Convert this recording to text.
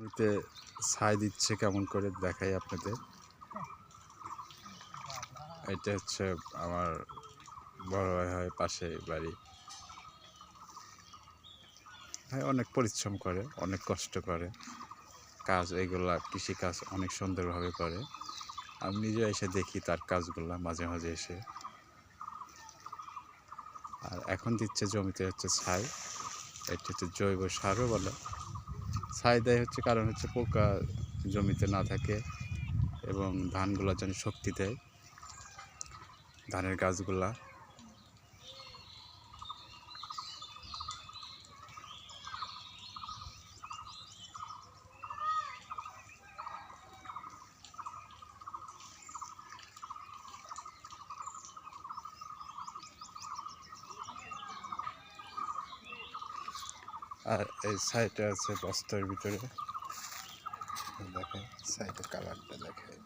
জমিতে ছাই দিচ্ছে কেমন করে দেখাই আপনাদের। এটা হচ্ছে আমার বড় ভাই হয়, পাশে বাড়ি। ভাই অনেক পরিশ্রম করে, অনেক কষ্ট করে, কাজ এগুলা কৃষিকাজ অনেক সুন্দরভাবে করে। আমি নিজে এসে দেখি তার কাজগুলা মাঝে মাঝে এসে। আর এখন দিচ্ছে জমিতে হচ্ছে ছাই, এটা হচ্ছে জৈব সারও বলে। ছাই দেয় হচ্ছে কারণ হচ্ছে পোকা জমিতে না থাকে এবং ধানগুলা যেন শক্তি দেয়, ধানের গাছগুলা। আর এই ছাইটা আছে বস্তার ভিতরে। দেখেন ছাইটার কালারটা দেখেন।